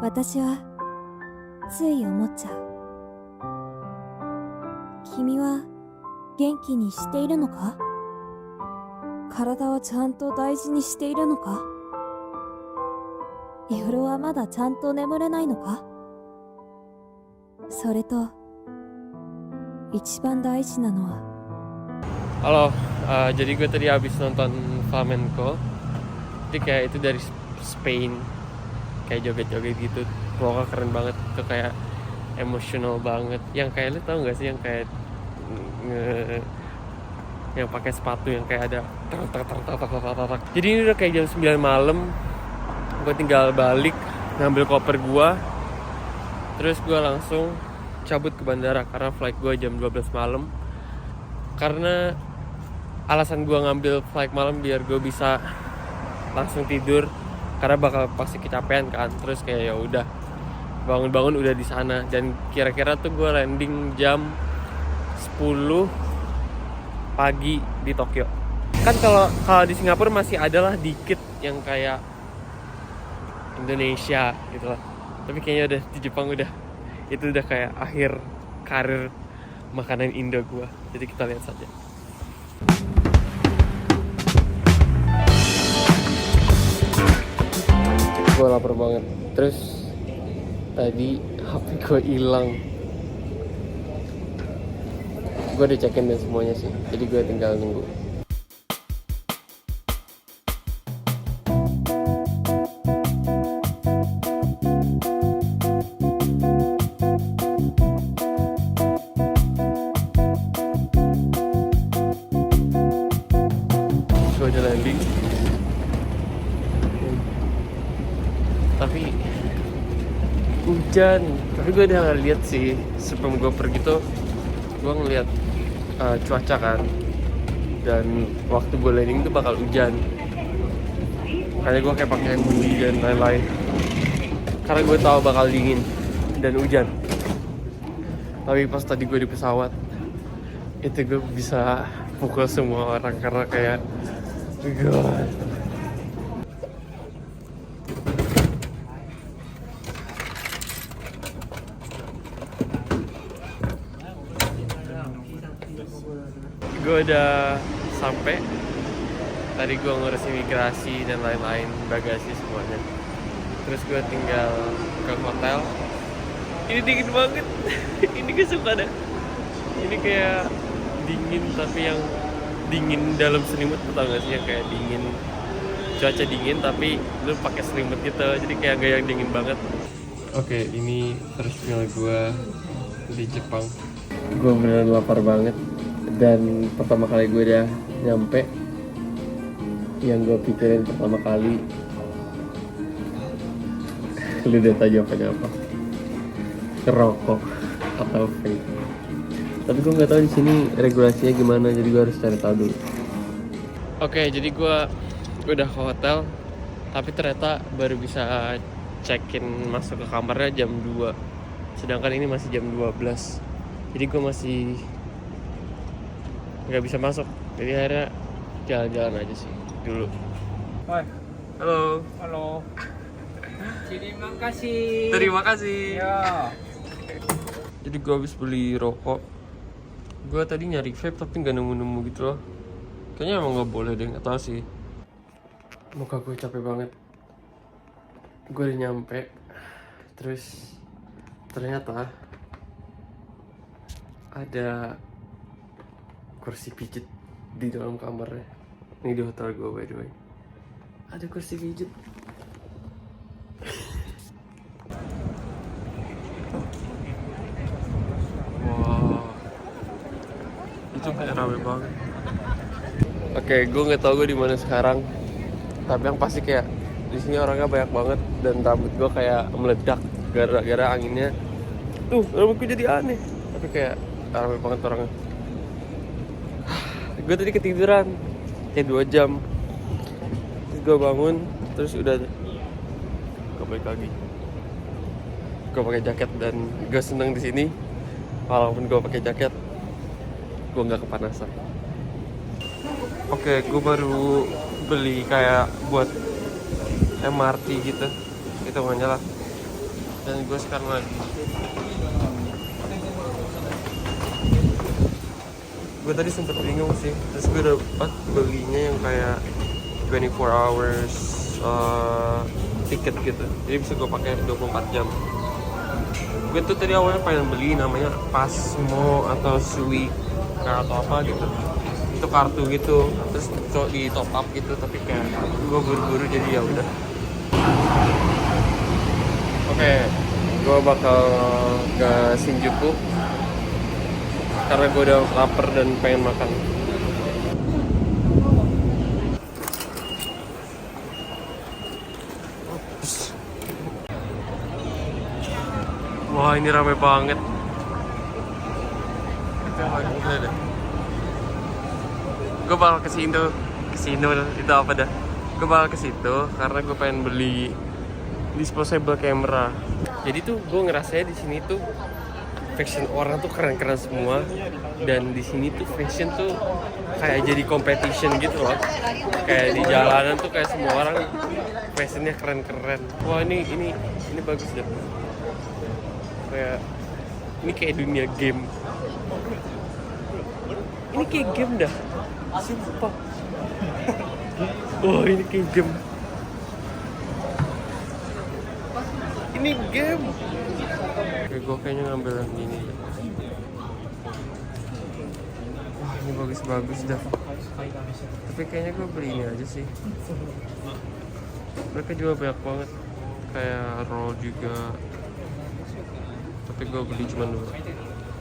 私はつい思っちゃう。君は元気にしているのか？体はちゃんと大事にしているのか？夜はまだちゃんと眠れないのか？それと一番大事なのは Halo, jadi gue tadi habis nonton flamenco. Jadi kayak itu dari Spain, kayak joget-joget gitu. Pokoknya keren banget, itu kayak emosional banget. Yang kayak lu tau gak sih yang kayak yang pakai sepatu yang kayak ada tak. Jadi ini udah kayak jam 9 malam. Gue tinggal balik ngambil koper gue, terus gue langsung cabut ke bandara karena flight gue jam 12 malam. Karena alasan gue ngambil flight malam biar gue bisa langsung tidur, karena bakal pasti kecapean kan. Terus kayak ya udah bangun-bangun udah di sana, dan kira-kira tuh gue landing jam 10 pagi di Tokyo. Kan kalau di Singapura masih adalah dikit yang kayak Indonesia gitu lah. Tapi kayaknya udah di Jepang itu udah kayak akhir karir makanan Indo gua. Jadi kita lihat saja. Gue lapar banget. Terus tadi HP gue hilang. Gue udah check-in dan semuanya sih. Jadi gue tinggal nunggu. Gue udah landing. Tapi hujan. Tapi gue udah ngeliat sih sebelum gue pergi tuh, gue ngeliat cuaca kan, dan waktu gue landing tuh bakal hujan. Makanya gue kayak pakai hoodie dan lain-lain, karena gue tahu bakal dingin dan hujan. Tapi pas tadi gue di pesawat itu gue bisa pukul semua orang karena kayak God. Gue udah sampai. Tadi gue ngurus imigrasi dan lain-lain, bagasi semuanya. Terus gue tinggal ke hotel. Ini dingin banget. Ini gue suka dah. Ini kayak dingin tapi yang dingin dalam selimut, tau gak sih? Yang kayak dingin, cuaca dingin tapi lu pakai selimut gitu. Jadi kayak gak yang dingin banget. Oke, ini first meal gue di Jepang. Gue beneran lapar banget. Dan pertama kali gue udah nyampe, yang gue pikirin pertama kali, lu udah tau jawabannya apa? Ngerokok atau vape. Tapi gue nggak tahu di sini regulasinya gimana, jadi gue harus cari tahu dulu. Oke, jadi gue udah ke hotel, tapi ternyata baru bisa check-in masuk ke kamarnya jam 2. Sedangkan ini masih jam 12. Jadi gue masih nggak bisa masuk, jadi akhirnya jalan-jalan aja sih dulu. Hai. Halo. Halo. Terima kasih. Ya. Jadi gue habis beli rokok. Gue tadi nyari vape tapi nggak nemu-nemu gitu loh. Kayaknya emang nggak boleh deh, nggak tahu sih. Muka gue capek banget. Gue udah nyampe. Terus ternyata ada kursi pijit di dalam kamarnya. Ini di hotel gue, by the way. Ada kursi pijit. Wow, itu kayak rame banget. Oke, gue nggak tahu gue di mana sekarang. Tapi yang pasti kayak di sini orangnya banyak banget, dan rambut gue kayak meledak gara-gara anginnya. Tuh, rambut gue jadi aneh. Tapi kayak rame banget orangnya. Gue tadi ketiduran kayak 2 jam. Terus gue bangun, terus udah gue balik lagi. Gue pakai jaket dan gue seneng di sini. Walaupun gue pakai jaket, gue nggak kepanasan. Oke, gue baru beli kayak buat MRT gitu, hitungannya lah. Dan gue sekarang lagi gue tadi sempet bingung sih, terus gue dapat belinya yang kayak 24 hours tiket gitu, jadi bisa gue pakai 24 jam. Gue tuh tadi awalnya pengen beli namanya Pasmo atau Suica atau apa gitu, itu kartu gitu, terus di top up gitu, tapi kayak gue buru-buru jadi ya udah. Oke, gue bakal ke Shinjuku karena gue udah lapar dan pengen makan. Wah, ini rame banget. Gue bakal ke situ itu apa dah? Gue bakal ke situ karena gue pengen beli disposable camera. Jadi tuh gue ngerasanya di sini tuh fashion orang tuh keren-keren semua, dan di sini tuh fashion tuh kayak jadi competition gitu loh. Kayak di jalanan tuh kayak semua orang fashionnya keren-keren. Wah, ini bagus deh. Kayak ini kayak dunia game. Ini kayak game dah. Sumpah. Oh, ini kayak game. Ini game. Oke, gue kayaknya ngambil yang ini. Wah, ini bagus-bagus dah. Tapi kayaknya gue beli ini aja sih. Mereka jual banyak banget. Kayak roll juga. Tapi gue beli cuma 2.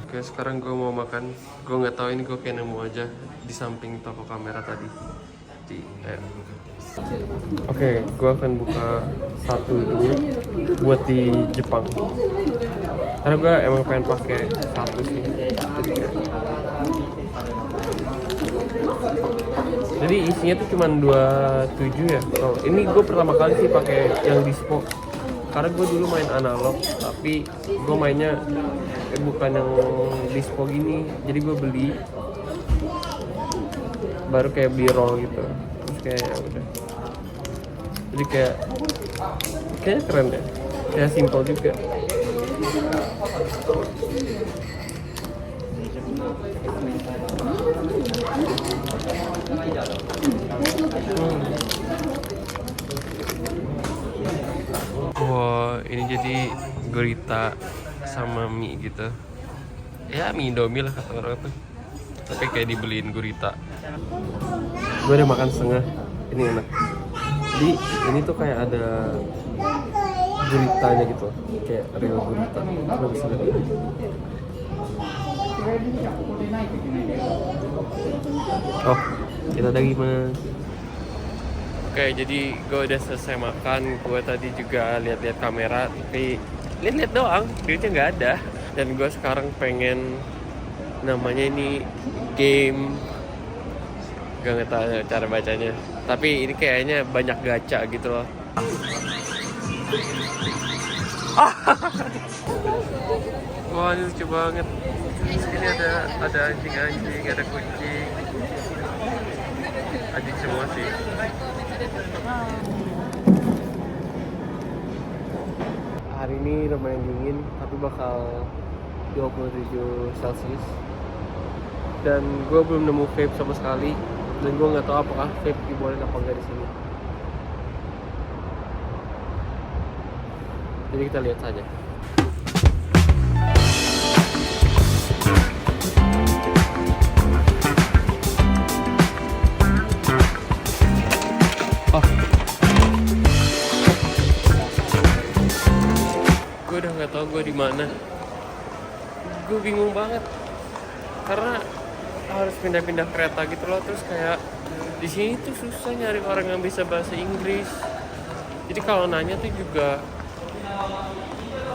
Oke, sekarang gue mau makan. Gue nggak tahu, ini gue kayak nemu aja di samping toko kamera tadi. Oke, gue akan buka satu dulu buat di Jepang. Karena gue emang pengen pakai satu sih. Jadi isinya tuh cuma 27 ya. Oh, ini gue pertama kali sih pakai yang dispo. Karena gue dulu main analog, tapi gue mainnya bukan yang dispo gini. Jadi gue beli baru kayak beli roll gitu. Terus kayak ya udah. Jadi kayaknya keren deh. Kayak simple juga. Wah, ini jadi gurita sama mie gitu. Ya, mie Indomie lah kata orang tuh. Tapi kayak dibeliin gurita. Gue udah makan setengah. Ini enak. Jadi ini tuh kayak ada guritanya gitu, kayak real gurita. Coba bisa lihat. Oh, kita ada gimana? Oke, jadi gue udah selesai makan. Gue tadi juga lihat-lihat kamera, tapi lihat-lihat doang, duitnya nggak ada. Dan gue sekarang pengen, namanya ini game, gak tahu cara bacanya. Tapi ini kayaknya banyak gacha gitu loh. Wah, ini lucu banget. Ini ada anjing-anjing, ada kucing. Anjing semua sih. Hari ini lumayan dingin, tapi bakal 27 Celcius. Dan gue belum nemu vape sama sekali, dan gue nggak tahu apakah vape dibolehin apa enggak di sini. Jadi kita lihat saja. Gue udah nggak tahu gue di mana. Gue bingung banget karena harus pindah-pindah kereta gitu loh. Terus kayak di sini tuh susah nyari orang yang bisa bahasa Inggris. Jadi kalau nanya tuh juga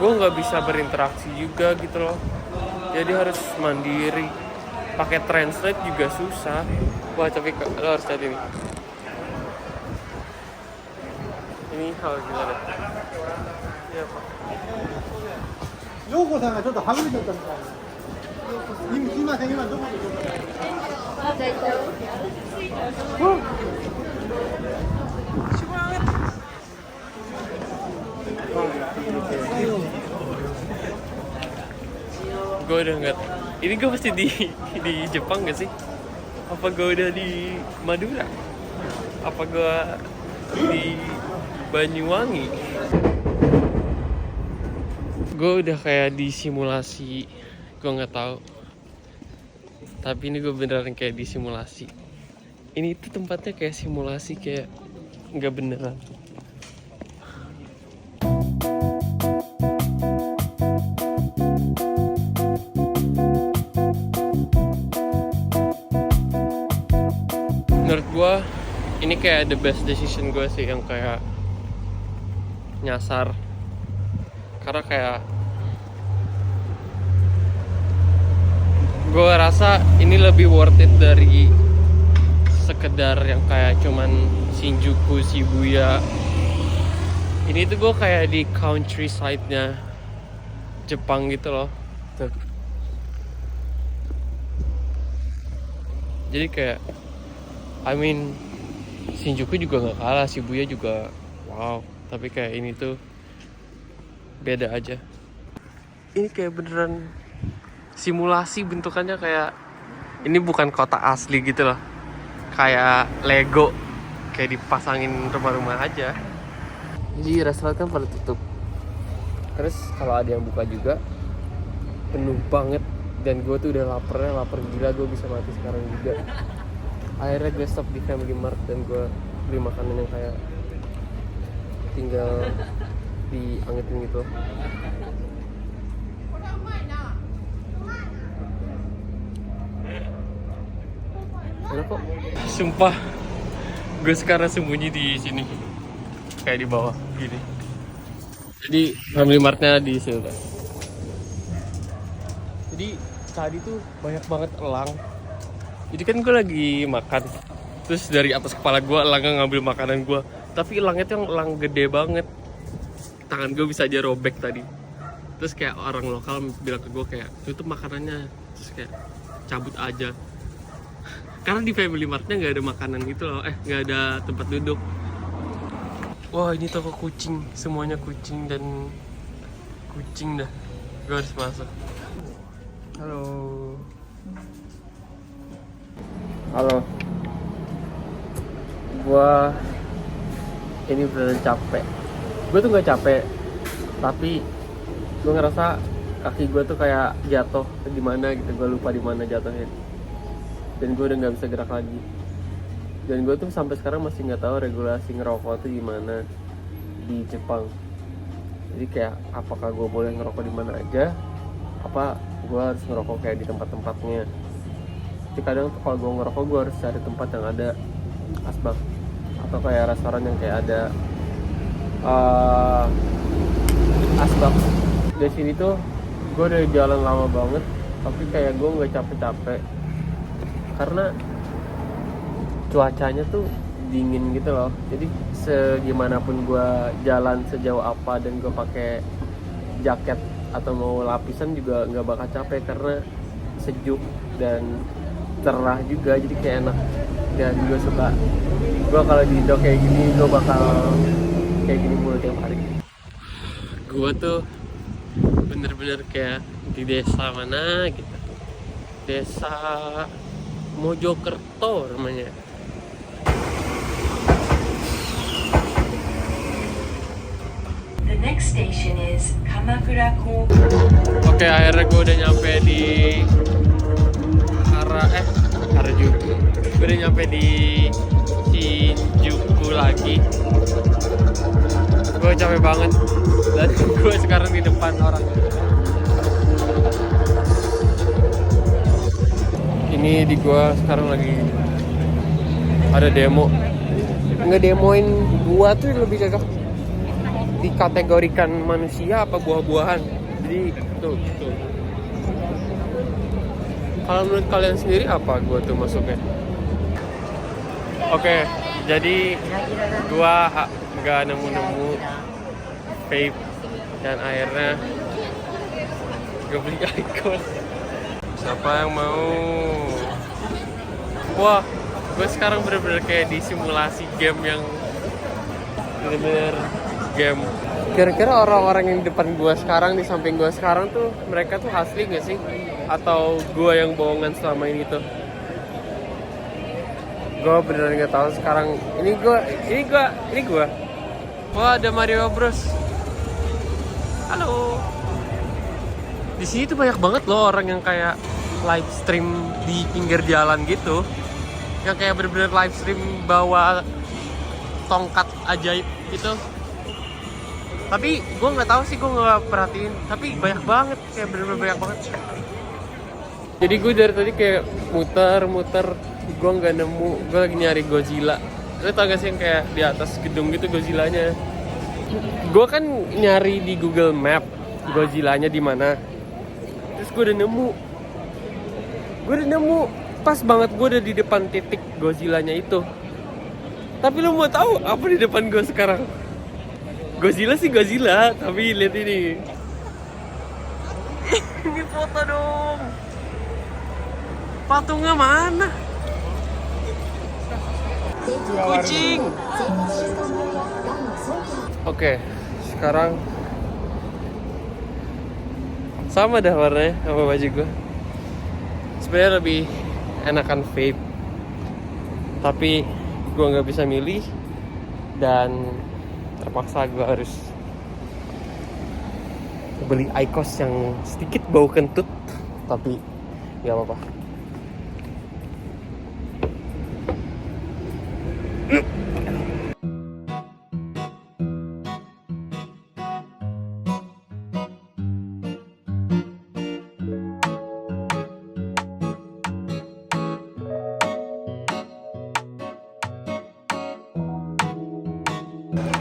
gue nggak bisa berinteraksi juga gitu loh. Jadi harus mandiri. Pakai translate juga susah. Wah, tapi lo harus lihat ini. Ini hal gimana? Iya, Pak. 陽子さんがちょっとはぐれちゃったみたいな。今すいません、今どこでしょうか。あ、大丈夫。gue udah nggak. Ini gue pasti di Jepang gak sih? Apa gue udah di Madura? Apa gue di Banyuwangi? Gue udah kayak di simulasi, gue nggak tahu. Tapi ini gue beneran kayak di simulasi. Ini tuh tempatnya kayak simulasi, kayak nggak beneran. Menurut gue ini kayak the best decision gue sih, yang kayak nyasar. Karena kayak gue rasa ini lebih worth it dari sekedar yang kayak cuman Shinjuku, Shibuya. Ini tuh gue kayak di countryside-nya Jepang gitu loh. Tuh. Jadi kayak Shinjuku juga gak kalah, Shibuya juga wow. Tapi kayak ini tuh beda aja. Ini kayak beneran simulasi bentukannya, kayak ini bukan kota asli gitu loh. Kayak Lego, kayak dipasangin rumah-rumah aja. Jadi restoran kan pada tutup. Terus kalau ada yang buka juga penuh banget. Dan gue tuh udah lapar gila, gue bisa mati sekarang juga. Akhirnya gue stop di Family Mart dan gue beli makanan yang kayak tinggal diangetin gitu. Enak kok. Sumpah, gue sekarang sembunyi di sini, kayak di bawah gini. Jadi Family Martnya di sini. Jadi tadi tuh banyak banget elang. Jadi kan gue lagi makan, terus dari atas kepala gue elangnya ngambil makanan gue. Tapi elangnya tuh yang elang gede banget, tangan gue bisa aja robek tadi. Terus kayak orang lokal bilang ke gue kayak, tutup makanannya. Terus kayak cabut aja. Karena di Family Martnya nggak ada makanan gitu loh, nggak ada tempat duduk. Wah, ini toko kucing, semuanya kucing dan kucing dah. Gue harus masuk. Halo. Halo. Gua ini beneran capek. Gue tuh nggak capek, tapi gue ngerasa kaki gue tuh kayak jatuh di mana gitu. Gue lupa di mana jatuhnya. Dan gue udah nggak bisa gerak lagi. Dan gue tuh sampai sekarang masih nggak tahu regulasi ngerokok tuh gimana di Jepang. Jadi kayak apakah gue boleh ngerokok di mana aja? Apa gue harus ngerokok kayak di tempat-tempatnya? Jadi kadang tuh kalau gue ngerokok gue harus cari tempat yang ada asbak atau kayak restoran yang kayak ada asbak. Dari sini tuh gue udah jalan lama banget, tapi kayak gue nggak capek-capek karena cuacanya tuh dingin gitu loh. Jadi segimanapun gue jalan sejauh apa dan gue pakai jaket atau mau lapisan juga nggak bakal capek karena sejuk dan cerah juga, jadi kayak enak. Dan gue suka, gue kalau di Indo kayak gini gue bakal kayak gini mulu tiap hari. Gue tuh bener-bener kayak di desa mana gitu, desa Mojokerto namanya. The next station is Kamakura Kobe. Oke, akhirnya gue udah nyampe di Harajuku. Gue udah nyampe di Shinjuku lagi. Gue capek banget dan gue sekarang di depan orang. Ini di gue sekarang lagi ada demo. Ngedemoin gua tuh lebih cocok dikategorikan manusia apa buah-buahan. Jadi tuh. Kalau menurut kalian sendiri apa gua tuh masuknya? Oke, jadi gua nggak nemu vape dan akhirnya gue beli Icon. Siapa yang mau? Wah, gue sekarang bener-bener kayak di simulasi game yang bener-bener game Kira-kira orang-orang yang di depan gua sekarang, di samping gua sekarang tuh, mereka tuh asli nggak sih? Atau gua yang bohongan selama ini tuh? Gua beneran nggak tahu sekarang. Ini gua. Wah, ada Mario Bros. Halo. Di sini tuh banyak banget loh orang yang kayak live stream di pinggir jalan gitu. Yang kayak bener-bener live stream bawa tongkat ajaib gitu. Tapi gue nggak tahu sih, gue nggak perhatiin. Tapi banyak banget, kayak bener-bener banyak banget. Jadi gue dari tadi kayak muter, gue nggak nemu. Gue lagi nyari Godzilla. Lo tau gak sih yang kayak di atas gedung gitu Godzillanya? Gue kan nyari di Google Map Godzillanya di mana. Terus gue udah nemu. Pas banget gue udah di depan titik Godzillanya itu. Tapi lo mau tahu apa di depan gue sekarang? Godzilla sih Godzilla, tapi lihat ini. Ini foto dong. Patungnya mana? Kucing. Oke, sekarang sama dah warnanya sama baju gue. Sebenarnya lebih enakan vape, tapi gue nggak bisa milih dan terpaksa gue harus beli IQOS yang sedikit bau kentut, tapi nggak apa-apa.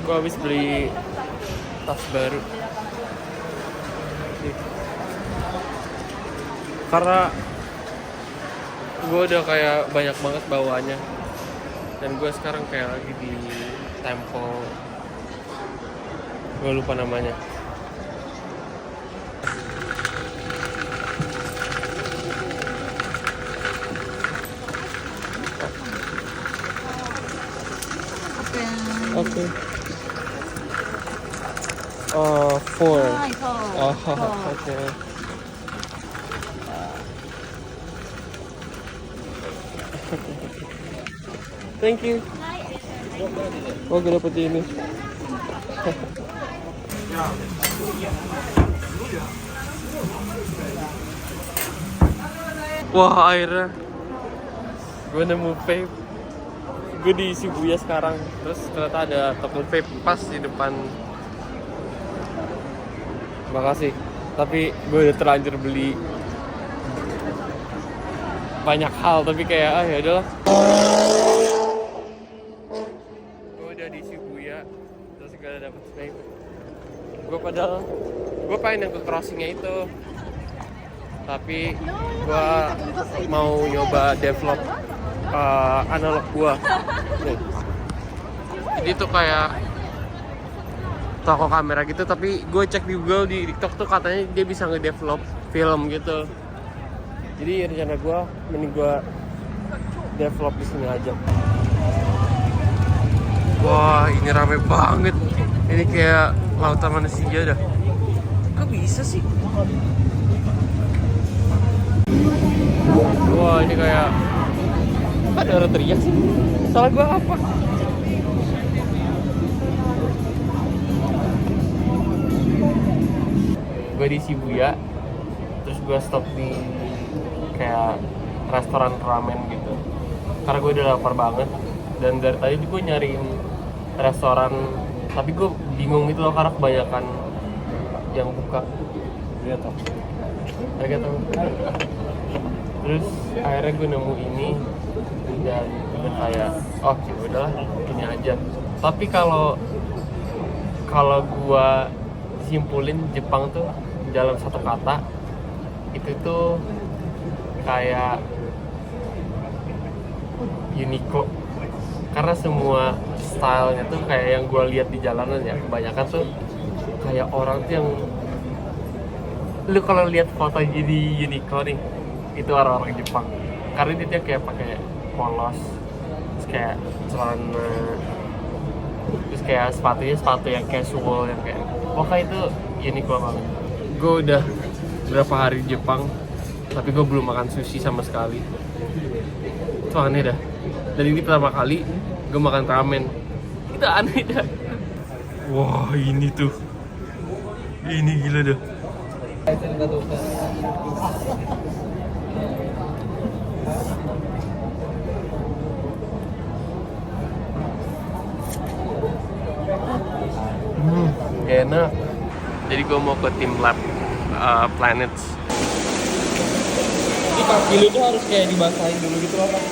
Gue habis beli tas baru karena gue udah kayak banyak banget bawaannya, dan gue sekarang kayak lagi di Temple, gue lupa namanya. Oke. Oh, 4. Oh, oke. Thank you. Oh, gue dapet ini. Wah, akhirnya gue nemu vape. Gue di Shibuya sekarang, terus ternyata ada toko vape pas di depan. Makasih, tapi gue udah terlanjur beli banyak hal, tapi kayak ya udahlah. Gue udah di Shibuya, terus gak ada dapet vape. Gue pengen yang ke crossingnya itu, tapi gue mau nyoba develop analog gue. Jadi tuh kayak toko kamera gitu, tapi gue cek di Google, di TikTok tuh katanya dia bisa ngedevelop film gitu. Jadi rencana gue mending gue develop di sini aja. Wah, ini rame banget. Ini kayak lautan manusia dah. Kok bisa sih? Wah, ini kayak ada orang teriak sih. Salah gue apa? Gue di Shibuya, terus gue stop di kayak restoran ramen gitu, karena gue udah lapar banget. Dan dari tadi gue nyariin restoran, tapi gue bingung gitu loh karena kebanyakan yang buka. Lihat tuh. Terus akhirnya gue nemu ini dan gue kayak, oh ya udahlah ini aja. Tapi kalau gue simpulin Jepang tuh dalam satu kata, itu tuh kayak Uniqlo, karena semua stylenya tuh kayak yang gue lihat di jalanan ya, kebanyakan tuh kayak orang tuh yang lu kalau lihat foto jadi Uniqlo nih, itu orang-orang Jepang, karena dia kayak pakai polos, terus kayak celana, terus kayak sepatunya sepatu yang casual yang kayak Pokoknya itu unik banget. Gue udah berapa hari di Jepang, tapi gue belum makan sushi sama sekali. Itu aneh dah. Dan ini pertama kali gue makan ramen. Itu aneh dah. Wah ini tuh, ini gila dah. Gak enak. Jadi gue mau ke tim lab Planets. Ini kaki lu tuh harus kayak dibasahin dulu gitu loh Pak.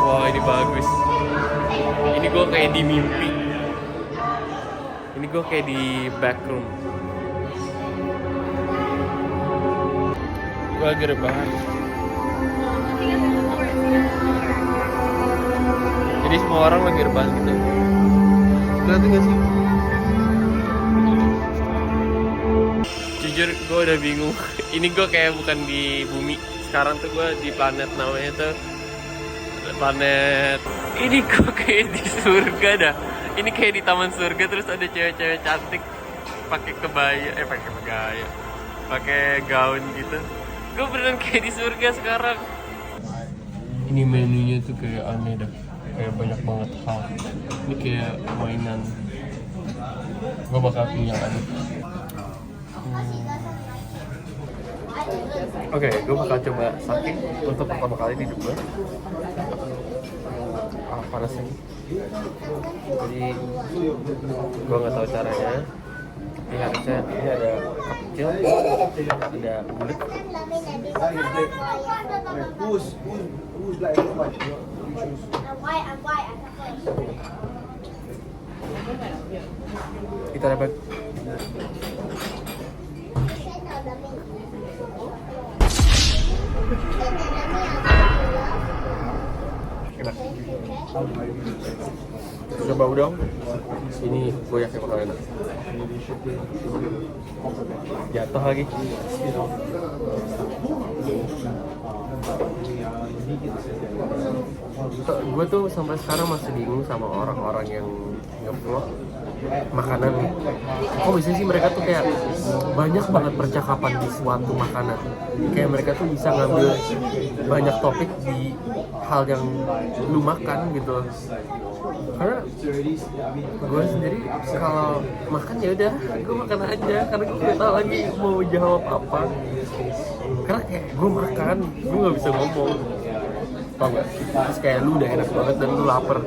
Wah ini bagus. Ini gue kayak di mimpi. Ini gue kayak di backroom. Gue lagi rebahan. Jadi semua orang lagi rebahan gitu. Kelihatan gak sih? Jujur gue udah bingung. Ini gue kayak bukan di bumi. Sekarang tuh gue di planet namanya tuh planet. Ini gue kayak di surga dah. Ini kayak di taman surga, terus ada cewek-cewek cantik pakai kebaya, pakai gaun gitu. Gue beneran kayak di surga sekarang. Ini menunya tuh kayak aneh dah, kayak banyak banget hal. Ini kayak mainan. Gue bakal pilih yang aneh. Oke, gue bakal coba sake untuk pertama kali di hidup gue. Panas ini. Jadi gue nggak tahu caranya. Ini harusnya ini ada cup kecil, ada bulat. Kita dapat enak. Coba udang. Ini gue yakin bakal enak. Jatuh lagi. Gue tuh sampai sekarang masih bingung sama orang-orang yang nge-vlog makanan nih. Kok bisa sih mereka tuh kayak banyak banget percakapan di suatu makanan. Kayak mereka tuh bisa ngambil banyak topik di hal yang lu makan gitu. Karena gue sendiri kalau makan ya udah, gue makan aja karena gue nggak tahu lagi mau jawab apa. Karena kayak gue makan, gue nggak bisa ngomong. Tau gak? Terus kayak lu udah enak banget dan lu lapar.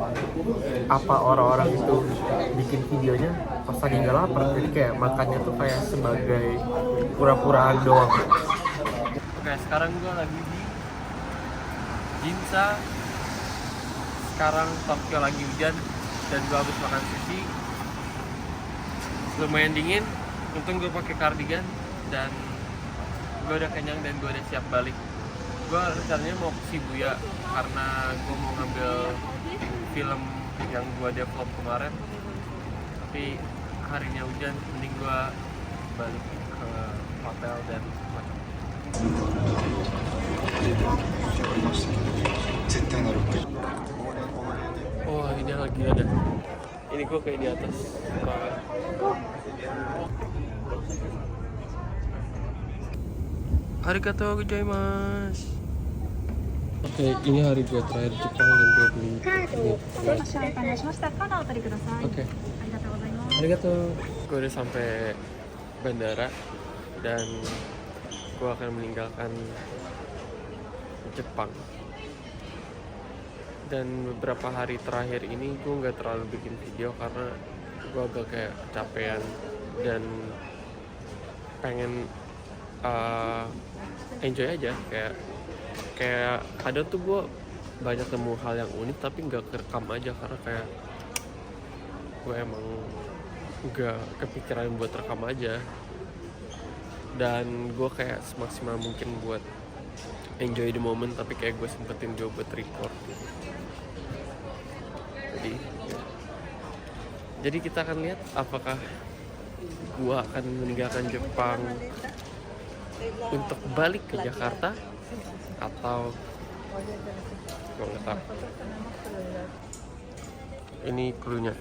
Apa orang-orang itu bikin videonya pas lagi nggak lapar? Jadi kayak makannya tuh kayak sebagai pura-puraan doang. Oke, sekarang gue lagi di Ginza. Sekarang Tokyo lagi hujan dan gue habis makan sushi. Lumayan dingin. Untung gue pakai kardigan dan gue udah kenyang dan gue udah siap balik. Gue rencananya mau ke Shibuya karena gue mau ngambil film yang gue develop kemarin, tapi harinya hujan, mending gue balik ke hotel dan macam. Oh ini lagi ada. Ini gue kayak di atas. Arigatou gozaimasu. Oke, ini hari gue terakhir Jepang dan gue beli ini. Oke. Arigatou. Gue udah sampai bandara dan gue akan meninggalkan Jepang. Dan beberapa hari terakhir ini gue nggak terlalu bikin video karena gue agak kayak kecapean dan pengen enjoy aja, kayak kadang tuh gue banyak nemu hal yang unik tapi nggak kerekam aja karena kayak gue emang nggak kepikiran buat rekam aja, dan gue kayak semaksimal mungkin buat enjoy the moment tapi kayak gue sempetin juga buat record. Jadi kita akan lihat apakah gua akan meninggalkan Jepang untuk balik ke Jakarta atau gua nggak tahu. Ini cluenya.